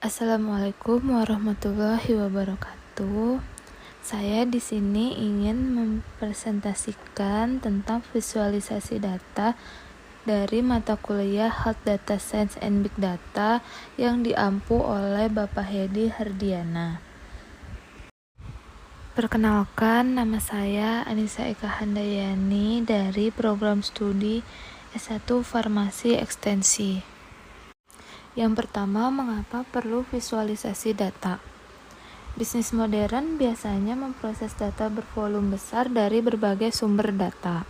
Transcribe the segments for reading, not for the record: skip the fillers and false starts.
Assalamualaikum warahmatullahi wabarakatuh. Saya di sini ingin mempresentasikan tentang visualisasi data dari mata kuliah Health Data Science and Big Data yang diampu oleh Bapak Hedi Hardiana. Perkenalkan, nama saya Anissa Eka Handayani dari program studi S1 Farmasi Ekstensi. Yang pertama, mengapa perlu visualisasi data? Bisnis modern biasanya memproses data bervolume besar dari berbagai sumber data.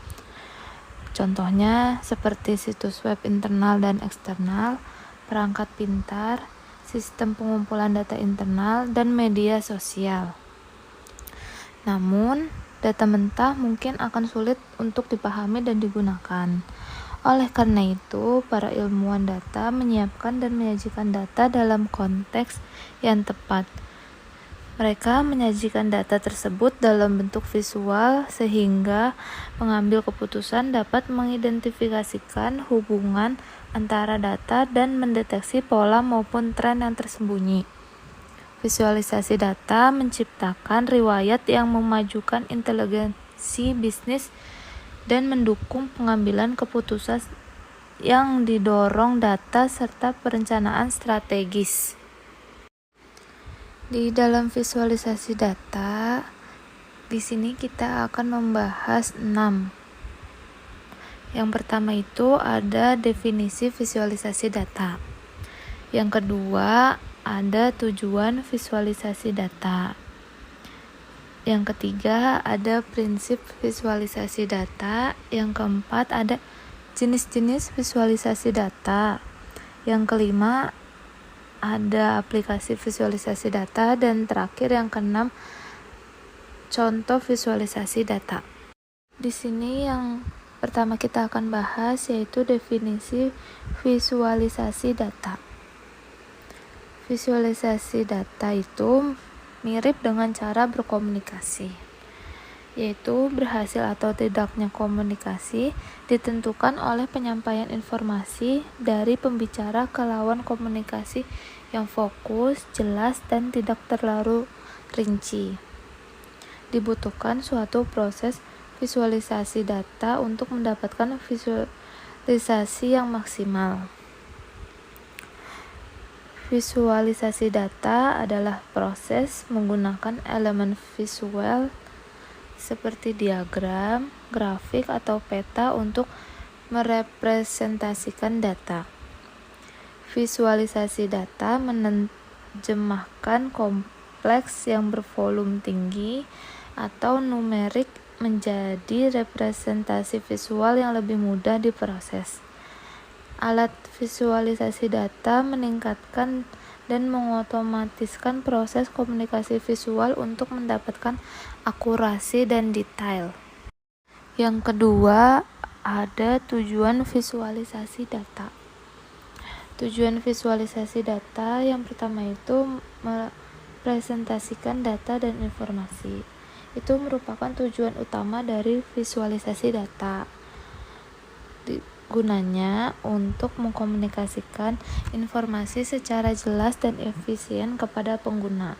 Contohnya seperti situs web internal dan eksternal, perangkat pintar, sistem pengumpulan data internal, dan media sosial. Namun, data mentah mungkin akan sulit untuk dipahami dan digunakan. Oleh karena itu, para ilmuwan data menyiapkan dan menyajikan data dalam konteks yang tepat. Mereka menyajikan data tersebut dalam bentuk visual sehingga pengambil keputusan dapat mengidentifikasikan hubungan antara data dan mendeteksi pola maupun tren yang tersembunyi. Visualisasi data menciptakan riwayat yang memajukan inteligensi bisnis dan mendukung pengambilan keputusan yang didorong data serta perencanaan strategis. Di dalam visualisasi data, di sini kita akan membahas 6. Yang pertama itu ada definisi visualisasi data. Yang kedua ada tujuan visualisasi data. Yang ketiga ada prinsip visualisasi data. Yang keempat ada jenis-jenis visualisasi data. Yang kelima ada aplikasi visualisasi data. Dan terakhir yang keenam, contoh visualisasi data. Di sini yang pertama kita akan bahas yaitu definisi visualisasi data. Visualisasi data itu mirip dengan cara berkomunikasi, yaitu berhasil atau tidaknya komunikasi ditentukan oleh penyampaian informasi dari pembicara ke lawan komunikasi yang fokus, jelas, dan tidak terlalu rinci. Dibutuhkan suatu proses visualisasi data untuk mendapatkan visualisasi yang maksimal. Visualisasi data adalah proses menggunakan elemen visual seperti diagram, grafik, atau peta untuk merepresentasikan data. Visualisasi data menerjemahkan kompleks yang bervolume tinggi atau numerik menjadi representasi visual yang lebih mudah diproses. Alat visualisasi data meningkatkan dan mengotomatiskan proses komunikasi visual untuk mendapatkan akurasi dan detail. Yang kedua, ada tujuan visualisasi data. Tujuan visualisasi data yang pertama itu merepresentasikan data dan informasi. Itu merupakan tujuan utama dari visualisasi data. Gunanya untuk mengkomunikasikan informasi secara jelas dan efisien kepada pengguna.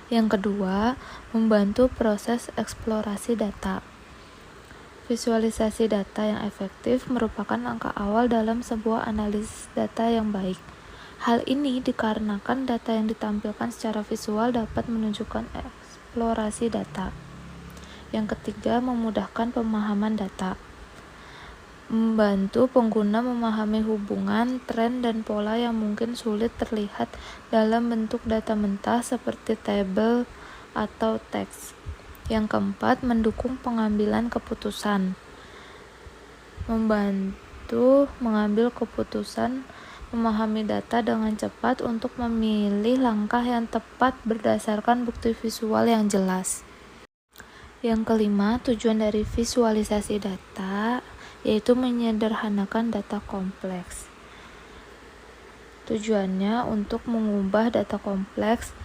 Yang kedua, membantu proses eksplorasi data. Visualisasi data yang efektif merupakan langkah awal dalam sebuah analisis data yang baik. Hal ini dikarenakan data yang ditampilkan secara visual dapat menunjukkan eksplorasi data. Yang ketiga, memudahkan pemahaman data. Membantu pengguna memahami hubungan, tren, dan pola yang mungkin sulit terlihat dalam bentuk data mentah seperti tabel atau teks. Yang keempat, mendukung pengambilan keputusan. Membantu mengambil keputusan, memahami data dengan cepat untuk memilih langkah yang tepat berdasarkan bukti visual yang jelas. Yang kelima, tujuan dari visualisasi data yaitu menyederhanakan data kompleks. Tujuannya untuk mengubah data kompleks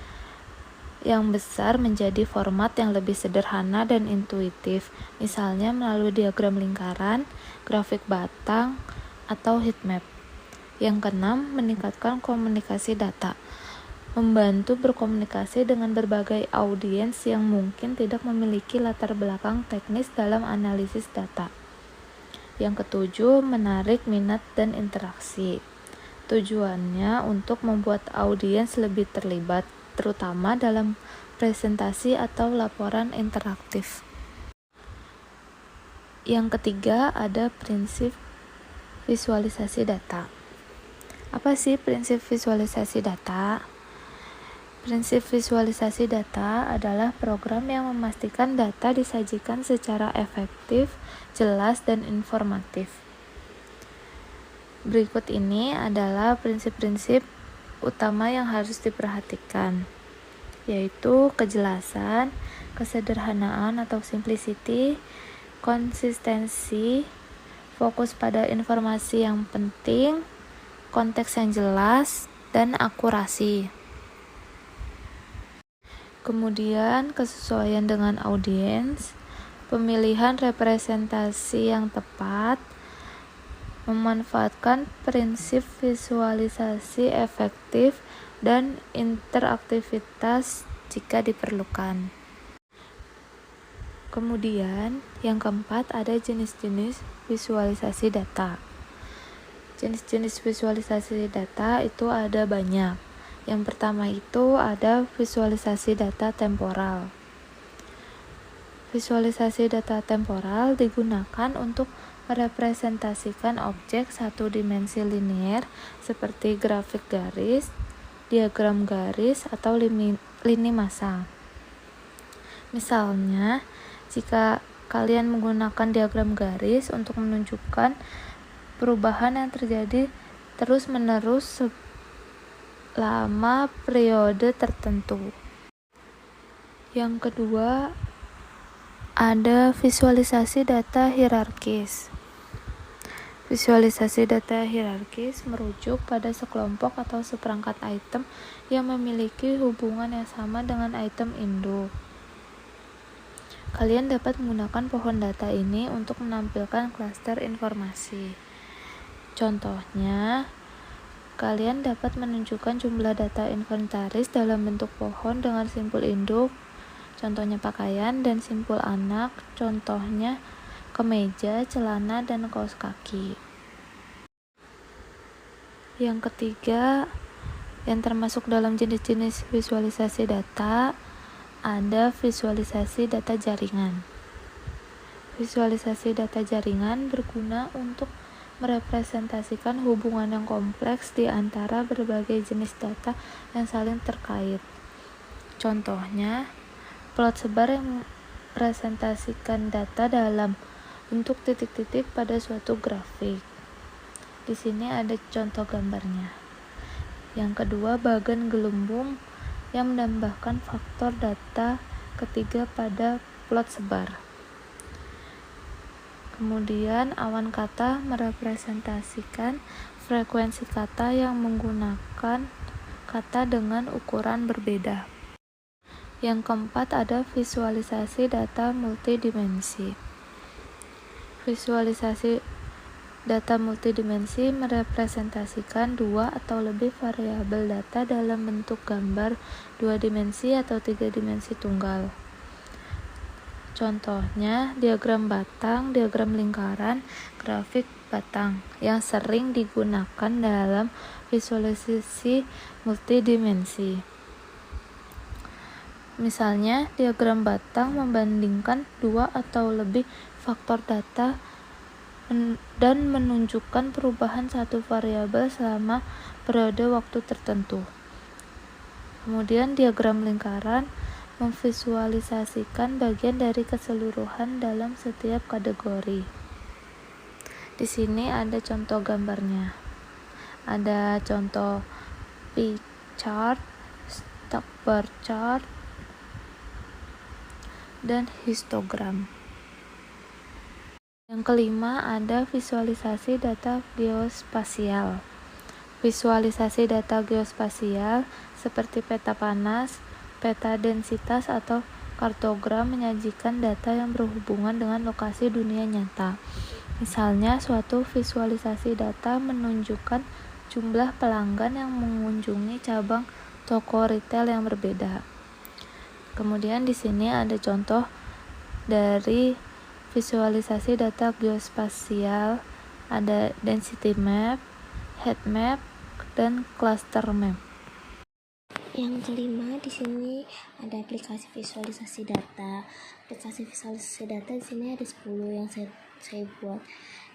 yang besar menjadi format yang lebih sederhana dan intuitif, misalnya melalui diagram lingkaran, grafik batang, atau heat map. Yang keenam, meningkatkan komunikasi data. Membantu berkomunikasi dengan berbagai audiens yang mungkin tidak memiliki latar belakang teknis dalam analisis data. Yang ketujuh, menarik minat dan interaksi. Tujuannya untuk membuat audiens lebih terlibat, terutama dalam presentasi atau laporan interaktif. Yang ketiga, ada prinsip visualisasi data. Apa sih prinsip visualisasi data? Prinsip visualisasi data adalah program yang memastikan data disajikan secara efektif, jelas, dan informatif. Berikut ini adalah prinsip-prinsip utama yang harus diperhatikan, yaitu kejelasan, kesederhanaan atau simplicity, konsistensi, fokus pada informasi yang penting, konteks yang jelas, dan akurasi. Kemudian kesesuaian dengan audiens, pemilihan representasi yang tepat, memanfaatkan prinsip visualisasi efektif, dan interaktivitas jika diperlukan. Kemudian yang keempat ada jenis-jenis visualisasi data. Jenis-jenis visualisasi data itu ada banyak. Yang pertama itu ada visualisasi data temporal. Visualisasi data temporal digunakan untuk merepresentasikan objek satu dimensi linear seperti grafik garis, diagram garis, atau lini massa. Misalnya, jika kalian menggunakan diagram garis untuk menunjukkan perubahan yang terjadi terus-menerus selama periode tertentu. Yang kedua, ada visualisasi data hierarkis. Visualisasi data hierarkis merujuk pada sekelompok atau seperangkat item yang memiliki hubungan yang sama dengan item induk. Kalian dapat menggunakan pohon data ini untuk menampilkan klaster informasi. Contohnya, kalian dapat menunjukkan jumlah data inventaris dalam bentuk pohon dengan simpul induk, contohnya pakaian, dan simpul anak, contohnya kemeja, celana, dan kaos kaki. Yang ketiga, yang termasuk dalam jenis-jenis visualisasi data, ada visualisasi data jaringan. Visualisasi data jaringan berguna untuk merepresentasikan hubungan yang kompleks di antara berbagai jenis data yang saling terkait. Contohnya, plot sebar yang merepresentasikan data dalam bentuk titik-titik pada suatu grafik. Di sini ada contoh gambarnya. Yang kedua, bagan gelembung yang menambahkan faktor data ketiga pada plot sebar. Kemudian awan kata merepresentasikan frekuensi kata yang menggunakan kata dengan ukuran berbeda. Yang keempat ada visualisasi data multidimensi. Visualisasi data multidimensi merepresentasikan dua atau lebih variabel data dalam bentuk gambar 2 dimensi atau 3 dimensi tunggal. Contohnya, diagram batang, diagram lingkaran, grafik batang yang sering digunakan dalam visualisasi multidimensi. Misalnya, diagram batang membandingkan 2 atau lebih faktor data dan menunjukkan perubahan satu variabel selama periode waktu tertentu. Kemudian, diagram lingkaran memvisualisasikan bagian dari keseluruhan dalam setiap kategori. Di sini ada contoh gambarnya. Ada contoh pie chart, stock bar chart, dan histogram. Yang kelima ada visualisasi data geospasial. Visualisasi data geospasial seperti peta panas, peta densitas, atau kartogram menyajikan data yang berhubungan dengan lokasi dunia nyata. Misalnya, suatu visualisasi data menunjukkan jumlah pelanggan yang mengunjungi cabang toko retail yang berbeda. Kemudian di sini ada contoh dari visualisasi data geospasial, ada density map, heat map, dan cluster map. Yang kelima di sini ada aplikasi visualisasi data. Aplikasi visualisasi data di sini ada 10 yang saya buat.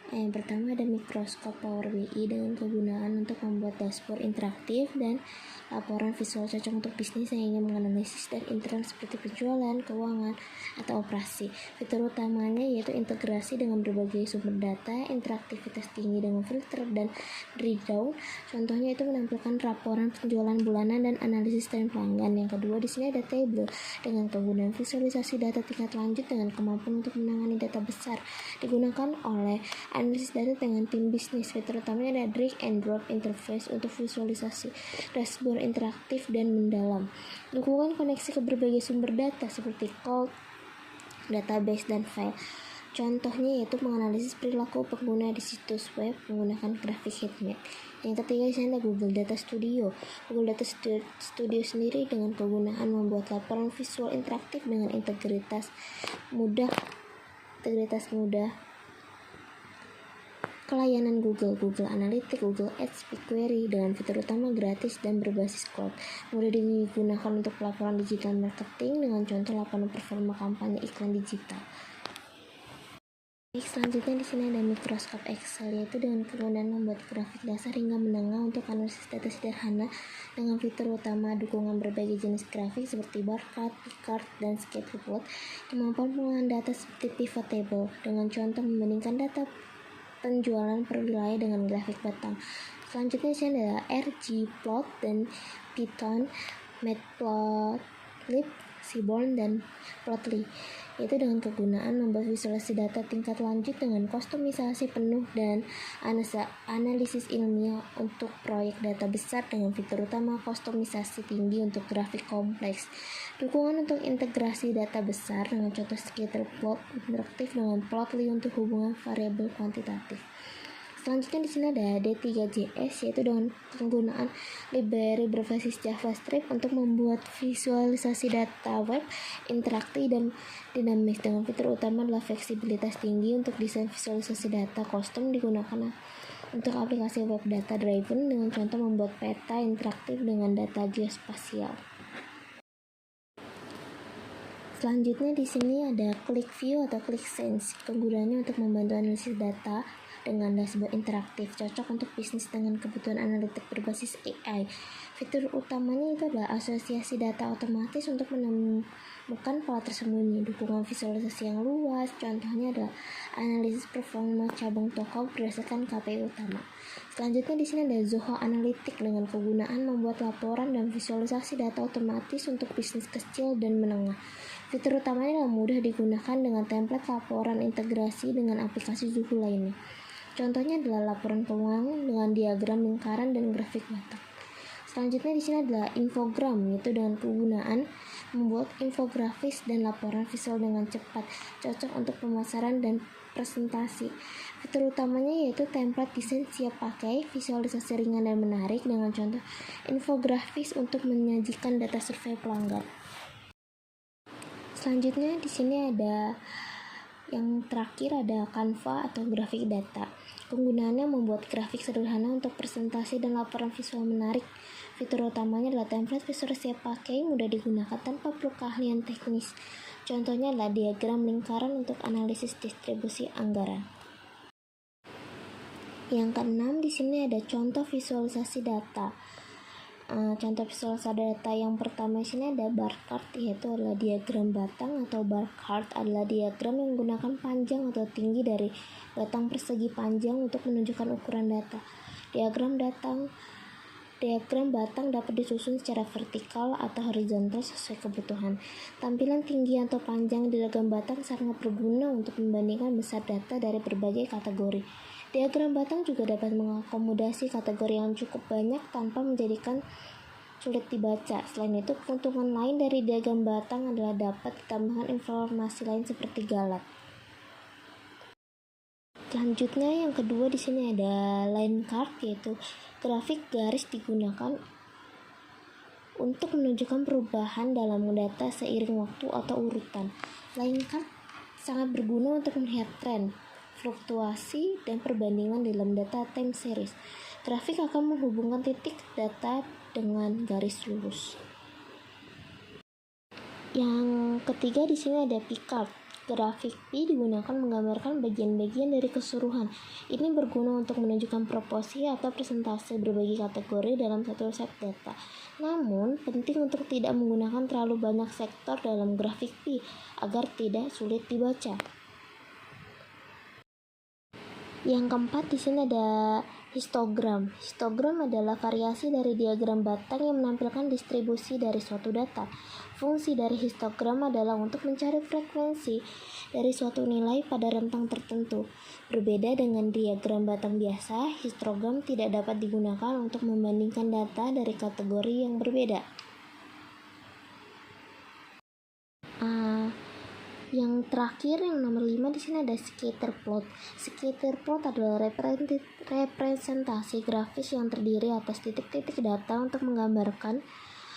Yang pertama ada Microsoft Power BI dengan kegunaan untuk membuat dashboard interaktif dan laporan visual cocok untuk bisnis yang ingin menganalisis dan internal seperti penjualan, keuangan, atau operasi. Fitur utamanya yaitu integrasi dengan berbagai sumber data, interaktivitas tinggi dengan filter dan drill down. Contohnya itu menampilkan laporan penjualan bulanan dan analisis tren pelanggan. Yang kedua di sini ada Table dengan kegunaan visualisasi data tingkat lanjut dengan kemampuan untuk menangani data besar. Digunakan oleh analisis data dengan tim bisnis. Fitur utamanya ada drag and drop interface untuk visualisasi dashboard interaktif dan mendalam. Dukungan koneksi ke berbagai sumber data seperti cloud, database, dan file. Contohnya yaitu menganalisis perilaku pengguna di situs web menggunakan grafik heatmap. Yang ketiga di sini ada Google Data Studio. Google Data Studio sendiri dengan kegunaan membuat laporan visual interaktif dengan integritas mudah kelayanan Google Analytics, Google Ads, BigQuery dengan fitur utama gratis dan berbasis cloud. Mudah digunakan untuk pelaporan digital marketing dengan contoh laporan performa kampanye iklan digital. Selanjutnya di sini ada Microsoft Excel, yaitu dengan kegunaan membuat grafik dasar hingga menengah untuk analisis data sederhana dengan fitur utama dukungan berbagai jenis grafik seperti bar chart, pie chart, dan scatter plot. Kemampuan pengolahan data seperti pivot table dengan contoh membandingkan data penjualan per wilayah dengan grafik batang. Selanjutnya di sini ada RGplot dan Python, Matplotlib, Seaborn, dan Plotly, yaitu dengan kegunaan membuat visualisasi data tingkat lanjut dengan kustomisasi penuh dan analisis ilmiah untuk proyek data besar dengan fitur utama kustomisasi tinggi untuk grafik kompleks. Dukungan untuk integrasi data besar dengan contoh scatter plot interaktif dengan Plotly untuk hubungan variabel kuantitatif. Selanjutnya di sini ada D3JS, yaitu dengan penggunaan library berbasis JavaScript untuk membuat visualisasi data web interaktif dan dinamis dengan fitur utama adalah fleksibilitas tinggi untuk desain visualisasi data custom. Digunakan untuk aplikasi web data driven dengan contoh membuat peta interaktif dengan data geospasial. Selanjutnya di sini ada ClickView atau ClickSense. Kegunaannya untuk membantu analisis data dengan dashboard interaktif, cocok untuk bisnis dengan kebutuhan analitik berbasis AI. Fitur utamanya itu adalah asosiasi data otomatis untuk menemukan pola tersembunyi, dukungan visualisasi yang luas. Contohnya adalah analisis performa cabang toko berdasarkan KPI utama. Selanjutnya di sini ada Zoho Analytics dengan kegunaan membuat laporan dan visualisasi data otomatis untuk bisnis kecil dan menengah. Fitur utamanya adalah mudah digunakan dengan template laporan integrasi dengan aplikasi Zoho lainnya. Contohnya adalah laporan keuangan dengan diagram lingkaran dan grafik batang. Selanjutnya di sini adalah infogram, yaitu dengan kegunaan membuat infografis dan laporan visual dengan cepat, cocok untuk pemasaran dan presentasi. Fitur utamanya yaitu template desain siap pakai, visualisasi ringan dan menarik dengan contoh infografis untuk menyajikan data survei pelanggan. Selanjutnya di sini ada yang terakhir ada Canva atau grafik data. Penggunaannya membuat grafik sederhana untuk presentasi dan laporan visual menarik. Fitur utamanya adalah template visual siap pakai, mudah digunakan tanpa perlu keahlian teknis. Contohnya adalah diagram lingkaran untuk analisis distribusi anggaran. Yang keenam di sini ada contoh visualisasi data. Contoh visualisasi data yang pertama di sini ada bar chart, yaitu adalah diagram batang atau bar chart adalah diagram yang menggunakan panjang atau tinggi dari batang persegi panjang untuk menunjukkan ukuran data. Diagram batang dapat disusun secara vertikal atau horizontal sesuai kebutuhan. Tampilan tinggi atau panjang diagram batang sangat berguna untuk membandingkan besar data dari berbagai kategori. Diagram batang juga dapat mengakomodasi kategori yang cukup banyak tanpa menjadikan sulit dibaca. Selain itu, keuntungan lain dari diagram batang adalah dapat ditambahkan informasi lain seperti galat. Selanjutnya yang kedua di sini ada line chart, yaitu grafik garis digunakan untuk menunjukkan perubahan dalam data seiring waktu atau urutan. Line chart sangat berguna untuk melihat tren, fluktuasi, dan perbandingan dalam data time series. Grafik akan menghubungkan titik data dengan garis lurus. Yang ketiga di sini ada P chart. Grafik P digunakan menggambarkan bagian-bagian dari keseluruhan. Ini berguna untuk menunjukkan proporsi atau persentase berbagai kategori dalam satu set data. Namun, penting untuk tidak menggunakan terlalu banyak sektor dalam grafik P agar tidak sulit dibaca. Yang keempat di sini ada histogram. Histogram adalah variasi dari diagram batang yang menampilkan distribusi dari suatu data. Fungsi dari histogram adalah untuk mencari frekuensi dari suatu nilai pada rentang tertentu. Berbeda dengan diagram batang biasa, histogram tidak dapat digunakan untuk membandingkan data dari kategori yang berbeda. Yang terakhir, yang nomor 5 di sini ada scatter plot. Scatter plot adalah representasi grafis yang terdiri atas titik-titik data untuk menggambarkan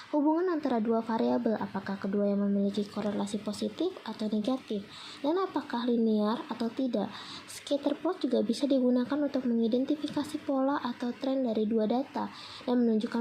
hubungan antara dua variabel, apakah kedua yang memiliki korelasi positif atau negatif, dan apakah linear atau tidak. Scatter plot juga bisa digunakan untuk mengidentifikasi pola atau tren dari dua data dan menunjukkan